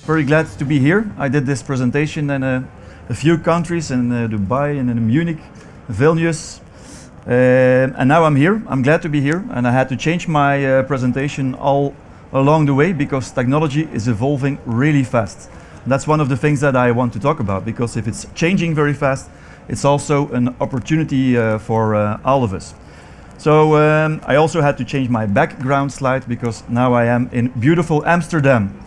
Very glad to be here. I did this presentation in a few countries, in Dubai and in Munich, Vilnius, and now I'm here. I'm glad to be here, and I had to change my presentation all along the way because technology is evolving really fast. That's one of the things that I want to talk about, because if it's changing very fast, it's also an opportunity for all of us. So I also had to change my background slide because now I am in beautiful Amsterdam.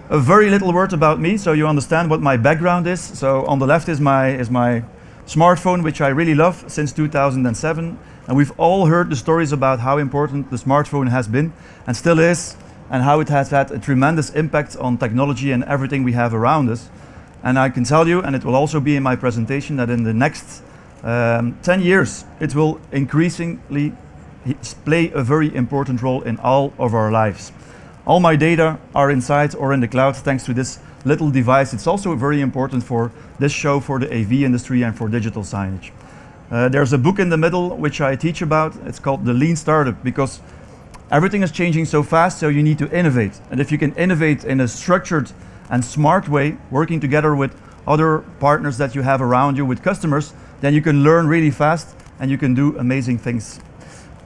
A very little word about me, so you understand what my background is. So on the left is my smartphone, which I really love since 2007. And we've all heard the stories about how important the smartphone has been and still is, and how it has had a tremendous impact on technology and everything we have around us. And I can tell you, and it will also be in my presentation, that in the next 10 years, it will increasingly play a very important role in all of our lives. All my data are inside or in the cloud thanks to this little device. It's also very important for this show, for the AV industry and for digital signage. There's a book in the middle which I teach about. It's called The Lean Startup, because everything is changing so fast, so you need to innovate. And if you can innovate in a structured and smart way, working together with other partners that you have around you, with customers, then you can learn really fast and you can do amazing things.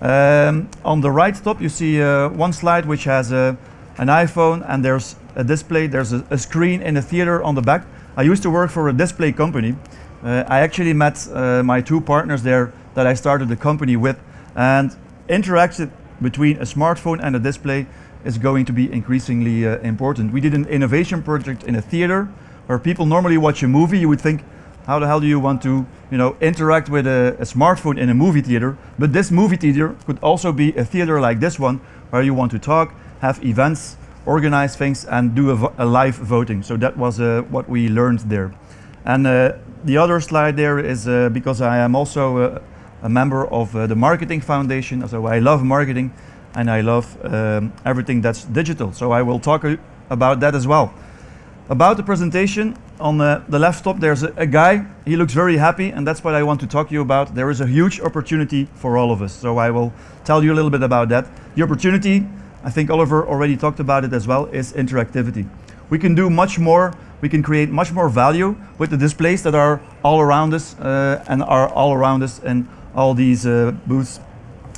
On the right top you see one slide which has an iPhone, and there's a display, there's a screen in a theater on the back. I used to work for a display company. I actually met my two partners there that I started the company with, and interaction between a smartphone and a display is going to be increasingly important. We did an innovation project in a theater where people normally watch a movie. You would think, how the hell do you want to, interact with a smartphone in a movie theater? But this movie theater could also be a theater like this one, where you want to talk, have events, organize things, and do a live voting. So that was what we learned there. And the other slide there is because I am also a member of the Marketing Foundation. So I love marketing, and I love everything that's digital. So I will talk about that as well. About the presentation, on the left top there's a guy. He looks very happy, and that's what I want to talk to you about. There is a huge opportunity for all of us, so I will tell you a little bit about that. The opportunity, I think Oliver already talked about it as well, is interactivity. We can do much more, we can create much more value with the displays that are all around us and are all around us in all these booths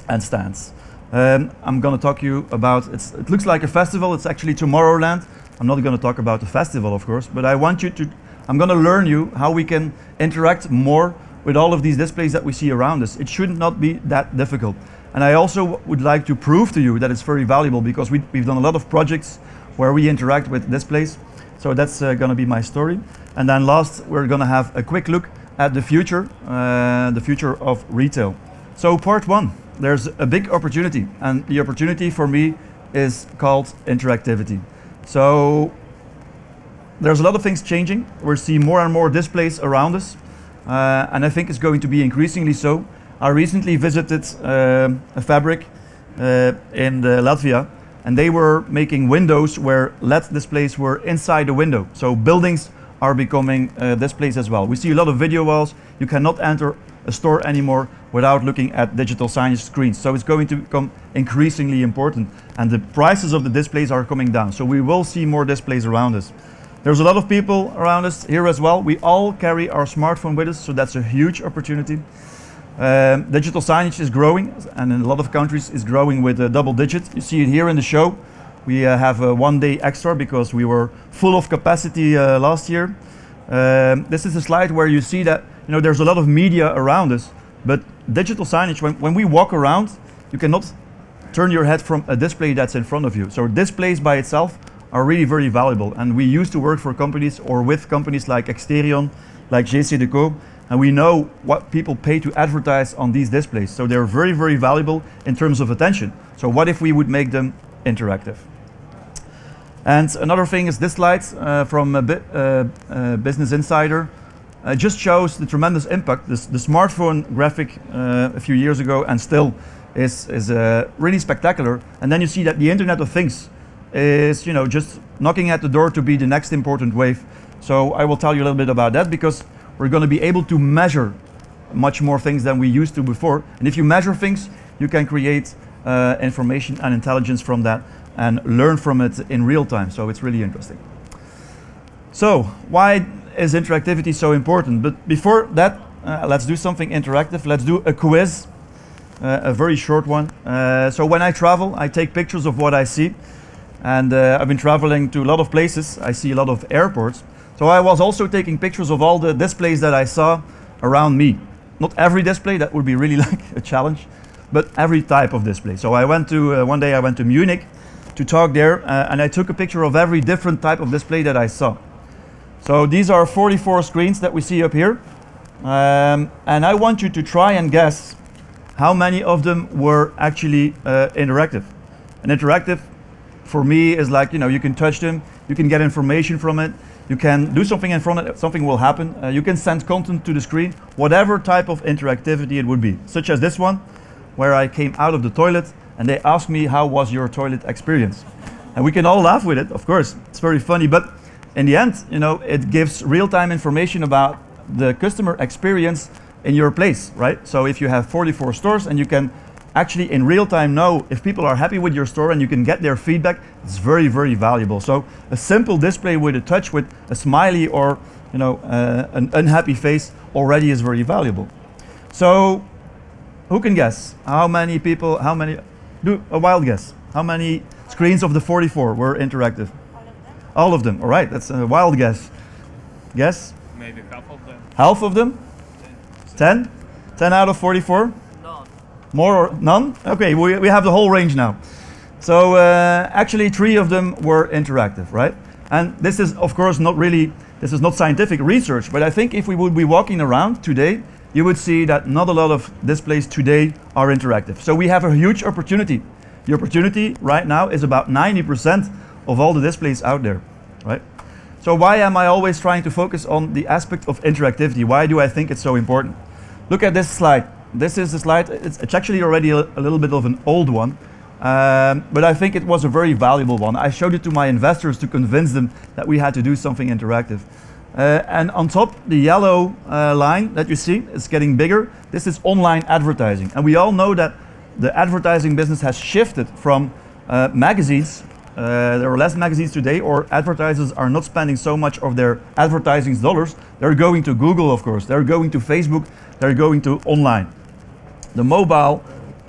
and stands. I'm going to talk to you about, it looks like a festival, it's actually Tomorrowland. I'm not going to talk about the festival, of course, but I'm going to learn you how we can interact more with all of these displays that we see around us. It should not be that difficult. And I also would like to prove to you that it's very valuable, because we've done a lot of projects where we interact with displays. So that's going to be my story. And then last, we're going to have a quick look at the future of retail. So part one, there's a big opportunity, and the opportunity for me is called interactivity. So there's a lot of things changing. We're seeing more and more displays around us, and I think it's going to be increasingly so. I recently visited a fabric in Latvia, and they were making windows where LED displays were inside the window. So buildings are becoming displays as well. We see a lot of video walls. You cannot enter a store anymore without looking at digital signage screens. So it's going to become increasingly important, and the prices of the displays are coming down. So we will see more displays around us. There's a lot of people around us here as well. We all carry our smartphone with us, so that's a huge opportunity. Digital signage is growing, and in a lot of countries is growing with a double digit. You see it here in the show. We have 1 day extra because we were full of capacity last year. This is a slide where you see that there's a lot of media around us, but digital signage, when we walk around, you cannot turn your head from a display that's in front of you. So displays by itself are really very valuable, and we used to work for companies or with companies like Exterion, like JC&Co, and we know what people pay to advertise on these displays. So they're very, very valuable in terms of attention. So what if we would make them interactive? And another thing is this slide from Business Insider. Just shows the tremendous impact. The smartphone graphic a few years ago and still is really spectacular. And then you see that the Internet of Things is just knocking at the door to be the next important wave. So I will tell you a little bit about that, because we're going to be able to measure much more things than we used to before. And if you measure things, you can create information and intelligence from that and learn from it in real time. So it's really interesting. So why is interactivity so important? But before that, let's do something interactive. Let's do a quiz, a very short one. So when I travel, I take pictures of what I see. And I've been traveling to a lot of places. I see a lot of airports. So I was also taking pictures of all the displays that I saw around me. Not every display, that would be really like a challenge, but every type of display. So I went to, one day I went to Munich to talk there, and I took a picture of every different type of display that I saw. So these are 44 screens that we see up here. And I want you to try and guess how many of them were actually interactive. And interactive for me is like, you can touch them, you can get information from it, you can do something in front of it, something will happen, you can send content to the screen, whatever type of interactivity it would be. Such as this one, where I came out of the toilet and they asked me, how was your toilet experience? And we can all laugh with it, of course, it's very funny, but in the end, it gives real-time information about the customer experience in your place, right? So if you have 44 stores and you can actually in real time know if people are happy with your store and you can get their feedback, it's very, very valuable. So a simple display with a touch with a smiley or an unhappy face already is very valuable. So who can guess? How many people, do a wild guess. How many screens of the 44 were interactive? All of them, all right, that's a wild guess. Guess? Maybe half of them. Half of them? 10? 10 out of 44? More or none? Okay, we have the whole range now. So actually 3 of them were interactive, right? And this is of course this is not scientific research, but I think if we would be walking around today, you would see that not a lot of displays today are interactive. So we have a huge opportunity. The opportunity right now is about 90% of all the displays out there, right? So why am I always trying to focus on the aspect of interactivity? Why do I think it's so important? Look at this slide. This is the slide, it's actually already a little bit of an old one, but I think it was a very valuable one. I showed it to my investors to convince them that we had to do something interactive. And on top, the yellow line that you see is getting bigger. This is online advertising. And we all know that the advertising business has shifted from magazines. There are less magazines today, or advertisers are not spending so much of their advertising dollars. They're going to Google, of course. They're going to Facebook. They're going to online. The mobile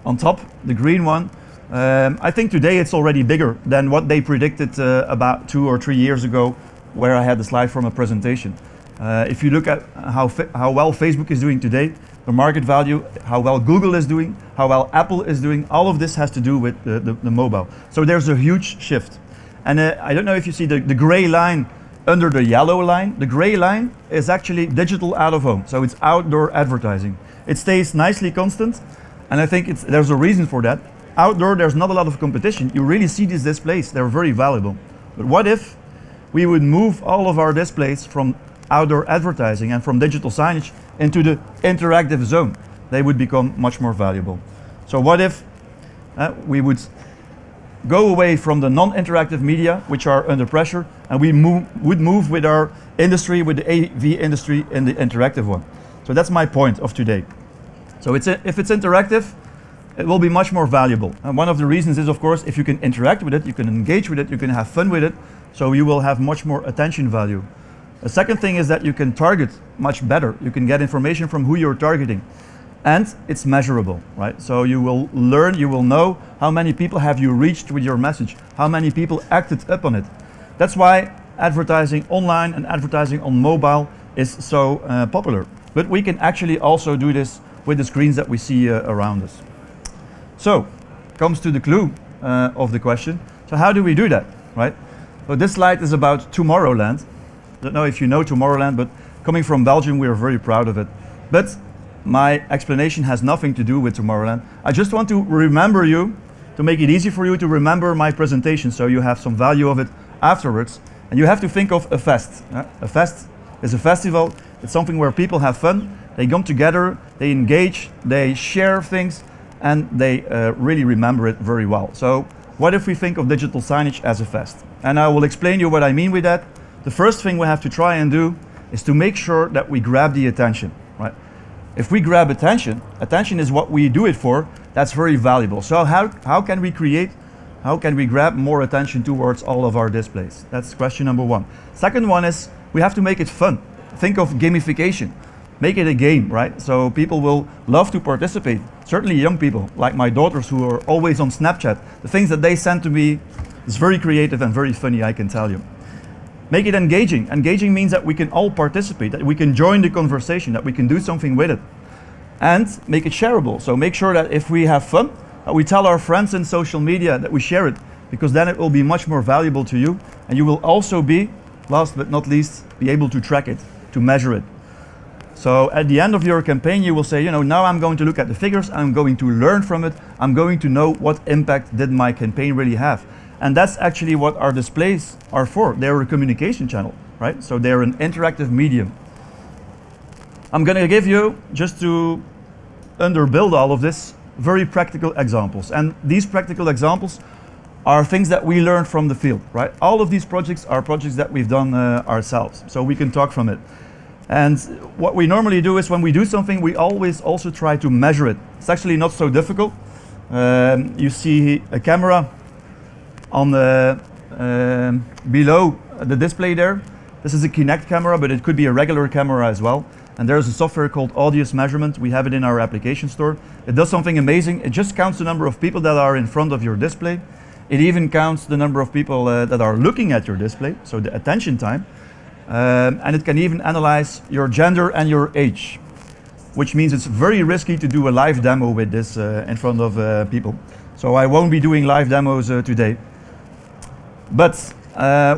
on top, the green one, I think today it's already bigger than what they predicted about 2 or 3 years ago, where I had the slide from a presentation. If you look at how well Facebook is doing today, the market value, how well Google is doing, how well Apple is doing, all of this has to do with the mobile. So there's a huge shift. And I don't know if you see the gray line under the yellow line. The gray line is actually digital out of home. So it's outdoor advertising. It stays nicely constant. And I think there's a reason for that. Outdoor, there's not a lot of competition. You really see these displays. They're very valuable. But what if we would move all of our displays from outdoor advertising and from digital signage into the interactive zone? They would become much more valuable. So what if we would go away from the non-interactive media, which are under pressure, and we would move with our industry, with the AV industry, in the interactive one. So that's my point of today. So if it's interactive, it will be much more valuable. And one of the reasons is, of course, if you can interact with it, you can engage with it, you can have fun with it, so you will have much more attention value. The second thing is that you can target much better. You can get information from who you're targeting. And it's measurable, right? So you will learn, you will know how many people have you reached with your message, how many people acted up on it. That's why advertising online and advertising on mobile is so popular. But we can actually also do this with the screens that we see around us. So, comes to the clue of the question. So how do we do that, right? So this slide is about Tomorrowland. I don't know if you know Tomorrowland, but coming from Belgium, we are very proud of it. But my explanation has nothing to do with Tomorrowland. I just want to remember you, to make it easy for you to remember my presentation, so you have some value of it afterwards. And you have to think of a fest. A fest is a festival. It's something where people have fun. They come together, they engage, they share things, and they really remember it very well. So what if we think of digital signage as a fest? And I will explain you what I mean with that. The first thing we have to try and do is to make sure that we grab the attention, right? If we grab attention, attention is what we do it for, that's very valuable. So how can we create How can we grab more attention towards all of our displays? That's question number one. Second one is we have to make it fun. Think of gamification. Make it a game, right? So people will love to participate. Certainly young people, like my daughters who are always on Snapchat. The things that they send to me is very creative and very funny, I can tell you. Make it engaging. Engaging means that we can all participate, that we can join the conversation, that we can do something with it. And make it shareable. So make sure that if we have fun, we tell our friends in social media, that we share it, because then it will be much more valuable to you, and you will also be, last but not least, be able to track it, to measure it. So at the end of your campaign, you will say, you know, now I'm going to look at the figures, I'm going to learn from it, I'm going to know what impact did my campaign really have. And that's actually what our displays are for. They're a communication channel, right? So they're an interactive medium. I'm going to give you, just to underbuild all of this, very practical examples. And these practical examples are things that we learned from the field, right? All of these projects are projects that we've done ourselves, so we can talk from it. And what we normally do is when we do something, we always also try to measure it. It's actually not so difficult. You see a camera on the below the display there. This is a Kinect camera, but it could be a regular camera as well. And there's a software called Audience Measurement. We have it in our application store. It does something amazing. It just counts the number of people that are in front of your display. It even counts the number of people that are looking at your display, so the attention time. And it can even analyze your gender and your age, which means it's very risky to do a live demo with this in front of people. So I won't be doing live demos today. But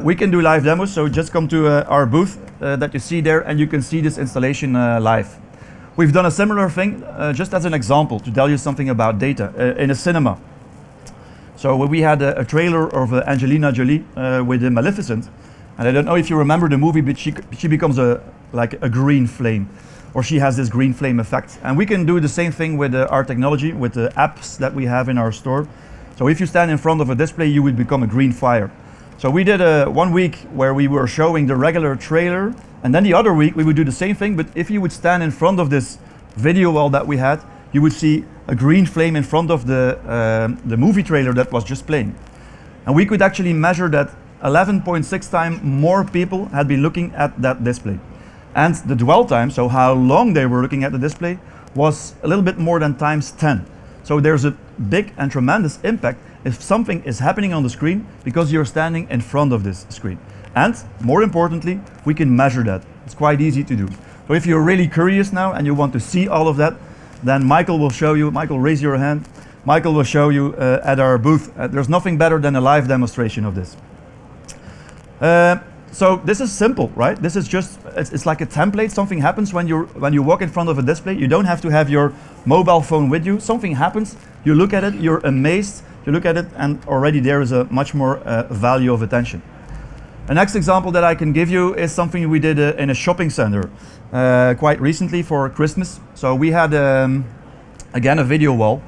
we can do live demos, so just come to our booth that you see there, and you can see this installation live. We've done a similar thing, just as an example, to tell you something about data, in a cinema. So we had a trailer of Angelina Jolie with Maleficent, and I don't know if you remember the movie, but she becomes like a green flame, or she has this green flame effect. And we can do the same thing with our technology, with the apps that we have in our store. So if you stand in front of a display, you would become a green fire. So we did 1 week where we were showing the regular trailer, and then the other week we would do the same thing, but if you would stand in front of this video wall that we had, you would see a green flame in front of the movie trailer that was just playing. And we could actually measure that 11.6 times more people had been looking at that display. And the dwell time, so how long they were looking at the display, was a little bit more than times 10. So there's a big and tremendous impact if something is happening on the screen because you're standing in front of this screen. And more importantly, we can measure that. It's quite easy to do. So if you're really curious now and you want to see all of that, then Michael will show you. Michael, raise your hand. Michael will show you at our booth. There's nothing better than a live demonstration of this. So this is simple, right? This is just, it's like a template. Something happens when you walk in front of a display. You don't have to have your mobile phone with you. Something happens, you look at it, you're amazed, you look at it, and already there is a much more value of attention. The next example that I can give you is something we did in a shopping center quite recently for Christmas. So we had, again, a video wall.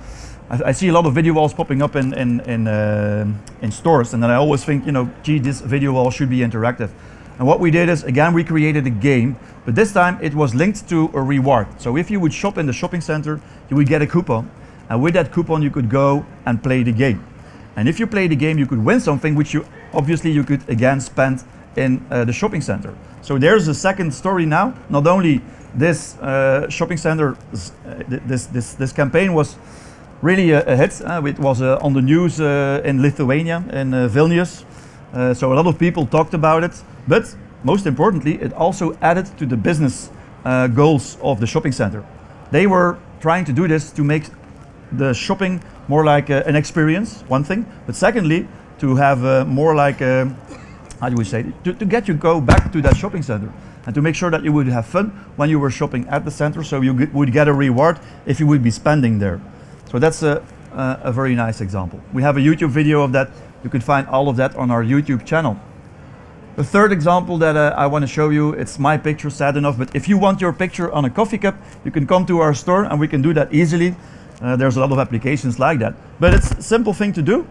I see a lot of video walls popping up in stores, and then I always think, you know, gee, this video wall should be interactive. And what we did is, again, we created a game, but this time it was linked to a reward. So if you would shop in the shopping center, you would get a coupon, and with that coupon you could go and play the game. And if you play the game, you could win something, which you could again spend in the shopping center. So there's a second story now. Not only this shopping center, this campaign was really a hit. It was on the news in Lithuania, in Vilnius. So a lot of people talked about it. But most importantly, it also added to the business goals of the shopping center. They were trying to do this to make the shopping more like an experience, one thing. But secondly, to have more like, how do we say, to get you go back to that shopping center. And to make sure that you would have fun when you were shopping at the center, so you would get a reward if you would be spending there. So that's a very nice example. We have a YouTube video of that. You can find all of that on our YouTube channel. The third example that I want to show you, it's my picture, sad enough, but if you want your picture on a coffee cup, you can come to our store and we can do that easily. There's a lot of applications like that, but it's a simple thing to do.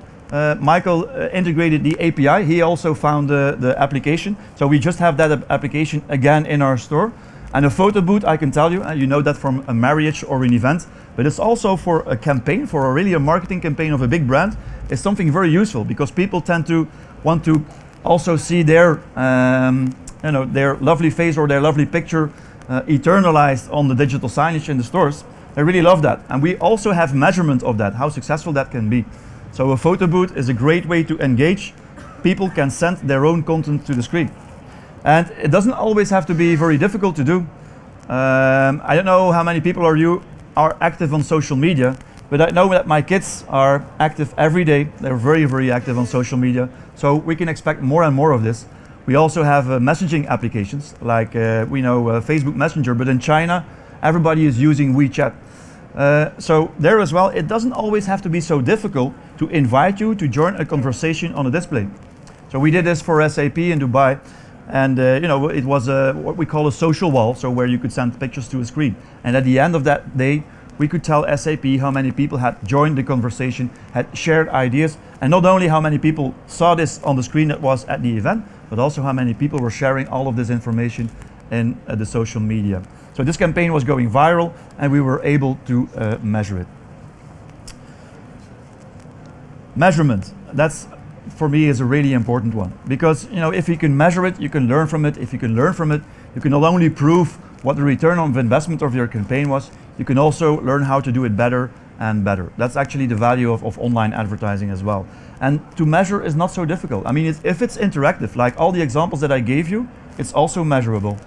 Michael integrated the API. He also found the application. So we just have that application again in our store. And a photo booth, I can tell you, you know that from a marriage or an event, but it's also for a campaign, for a marketing campaign of a big brand. It's something very useful because people tend to want to also see their, their lovely face or their lovely picture eternalized on the digital signage in the stores. I really love that. And we also have measurement of that, how successful that can be. So a photo booth is a great way to engage. People can send their own content to the screen. And it doesn't always have to be very difficult to do. I don't know how many people are active on social media, but I know that my kids are active every day. They're very, very active on social media. So we can expect more and more of this. We also have messaging applications like we know Facebook Messenger, but in China, everybody is using WeChat. So there as well, it doesn't always have to be so difficult to invite you to join a conversation on a display. So we did this for SAP in Dubai. And it was what we call a social wall, so where you could send pictures to a screen. And at the end of that day, we could tell SAP how many people had joined the conversation, had shared ideas, and not only how many people saw this on the screen that was at the event, but also how many people were sharing all of this information in the social media. So this campaign was going viral, and we were able to measure it. Measurement, that's for me is a really important one, because if you can measure it, you can learn from it. If you can learn from it, you can not only prove what the return on investment of your campaign was, you can also learn how to do it better and better. That's actually the value of online advertising as well. And to measure is not so difficult. I mean, if it's interactive, like all the examples that I gave you, it's also measurable.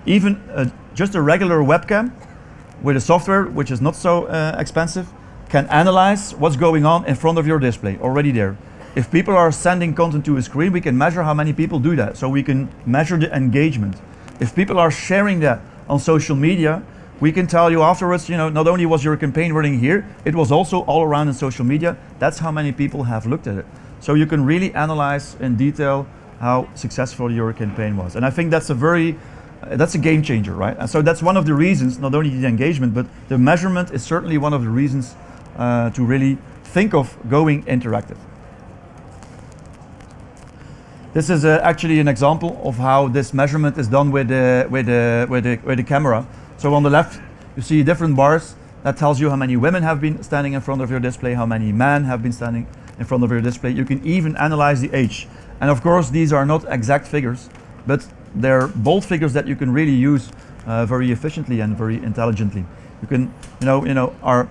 Even just a regular webcam with a software which is not so expensive can analyze what's going on in front of your display already there. If people are sending content to a screen, we can measure how many people do that. So we can measure the engagement. If people are sharing that on social media, we can tell you afterwards, not only was your campaign running here, it was also all around in social media. That's how many people have looked at it. So you can really analyze in detail how successful your campaign was. And I think that's a game changer, right? And so that's one of the reasons, not only the engagement, but the measurement is certainly one of the reasons to really think of going interactive. This is actually an example of how this measurement is done with the camera. So on the left, you see different bars that tells you how many women have been standing in front of your display, how many men have been standing in front of your display. You can even analyze the age. And of course, these are not exact figures, but they're bold figures that you can really use very efficiently and very intelligently. You can, are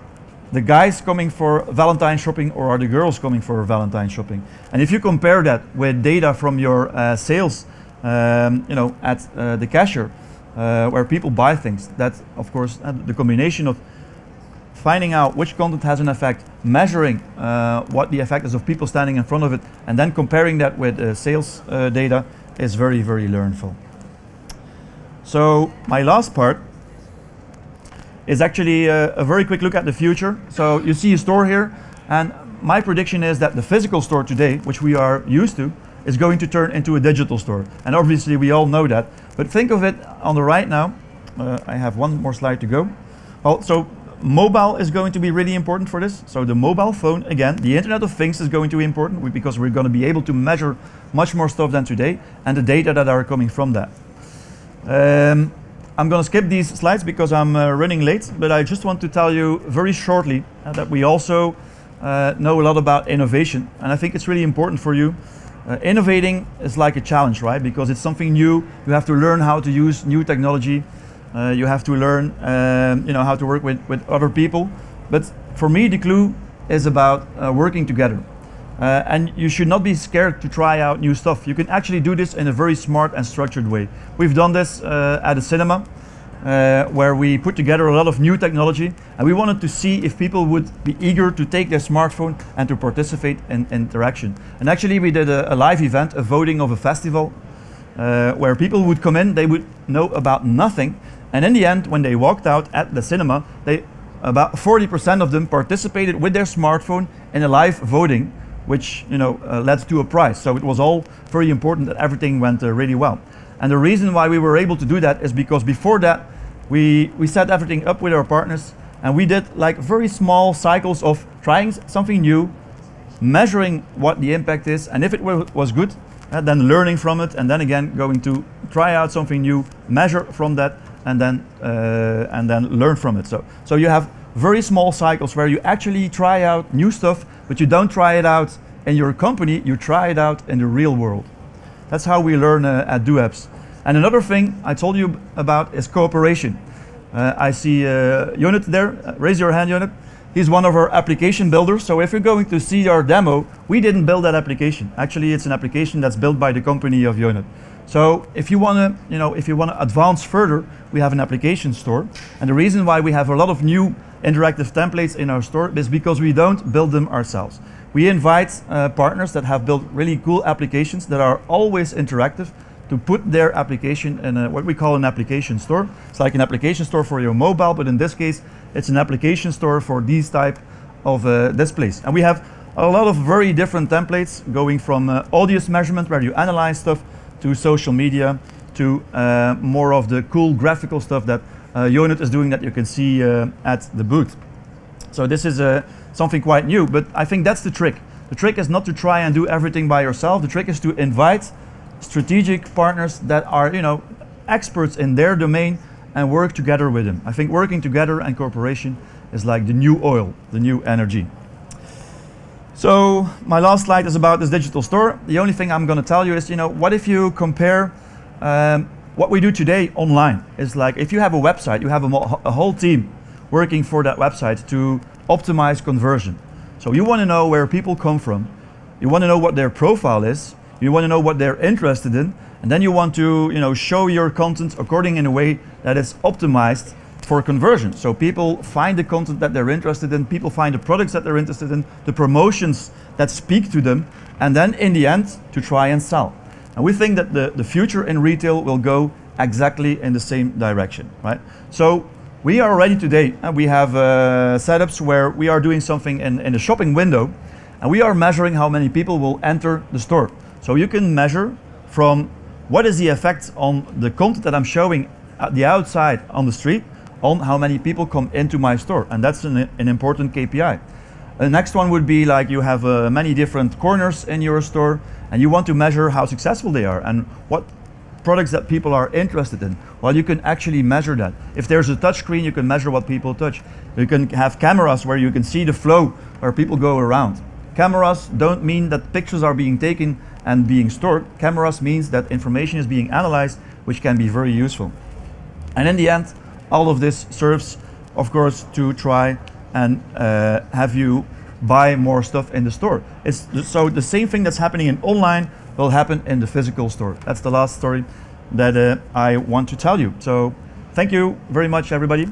the guys coming for Valentine shopping or are the girls coming for Valentine shopping? And if you compare that with data from your sales, at the cashier, where people buy things, that of course the combination of finding out which content has an effect, measuring what the effect is of people standing in front of it, and then comparing that with sales data is very, very learnful. So my last part is actually a very quick look at the future. So you see a store here, and my prediction is that the physical store today, which we are used to, is going to turn into a digital store. And obviously we all know that, but think of it on the right now. I have one more slide to go. Well, so mobile is going to be really important for this. So the mobile phone, again, the Internet of Things is going to be important because we're going to be able to measure much more stuff than today and the data that are coming from that. I'm going to skip these slides because I'm running late, but I just want to tell you very shortly that we also know a lot about innovation, and I think it's really important for you. Innovating is like a challenge, right? Because it's something new. You have to learn how to use new technology. You have to learn how to work with other people. But for me, the clue is about working together. And you should not be scared to try out new stuff. You can actually do this in a very smart and structured way. We've done this at a cinema where we put together a lot of new technology, and we wanted to see if people would be eager to take their smartphone and to participate in interaction. And actually we did a live event, a voting of a festival, where people would come in, they would know about nothing, and in the end, when they walked out at the cinema, about 40% of them participated with their smartphone in a live voting, which led to a prize. So it was all very important that everything went really well. And the reason why we were able to do that is because before that we set everything up with our partners, and we did like very small cycles of trying something new, measuring what the impact is, and if it was good, then learning from it, and then again going to try out something new, measure from that, and then learn from it. So you have very small cycles where you actually try out new stuff, but you don't try it out in your company, you try it out in the real world. That's how we learn at DOOHapps. And another thing I told you about is cooperation. I see Unit there. Raise your hand, Unit. He's one of our application builders. So if you're going to see our demo, we didn't build that application. Actually, it's an application that's built by the company of Unit. So if you want to, advance further, we have an application store. And the reason why we have a lot of new interactive templates in our store is because we don't build them ourselves. We invite partners that have built really cool applications that are always interactive to put their application in what we call an application store. It's like an application store for your mobile, but in this case, it's an application store for these type of displays. And we have a lot of very different templates going from audience measurement, where you analyze stuff, to social media, to more of the cool graphical stuff that Unit is doing that you can see at the booth. So this is something quite new, but I think that's the trick. The trick is not to try and do everything by yourself. The trick is to invite strategic partners that are, experts in their domain and work together with them. I think working together and cooperation is like the new oil, the new energy. So my last slide is about this digital store. The only thing I'm going to tell you is, what if you compare what we do today online? It's like if you have a website, you have a whole team working for that website to optimize conversion. So you want to know where people come from, you want to know what their profile is, you want to know what they're interested in, and then you want to show your content according in a way that is optimized for conversion. So people find the content that they're interested in, people find the products that they're interested in, the promotions that speak to them, and then in the end to try and sell. And we think that the future in retail will go exactly in the same direction, right? So we are ready today, and we have setups where we are doing something in the shopping window, and we are measuring how many people will enter the store. So you can measure from what is the effect on the content that I'm showing at the outside on the street on how many people come into my store, and that's an important KPI. The next one would be like you have many different corners in your store, and you want to measure how successful they are and what products that people are interested in. Well, you can actually measure that. If there's a touch screen, you can measure what people touch. You can have cameras where you can see the flow where people go around. Cameras don't mean that pictures are being taken and being stored. Cameras means that information is being analyzed, which can be very useful. And in the end, all of this serves, of course, to try and have you buy more stuff in the store. So the same thing that's happening in online will happen in the physical store. That's the last story that I want to tell you. So thank you very much, everybody.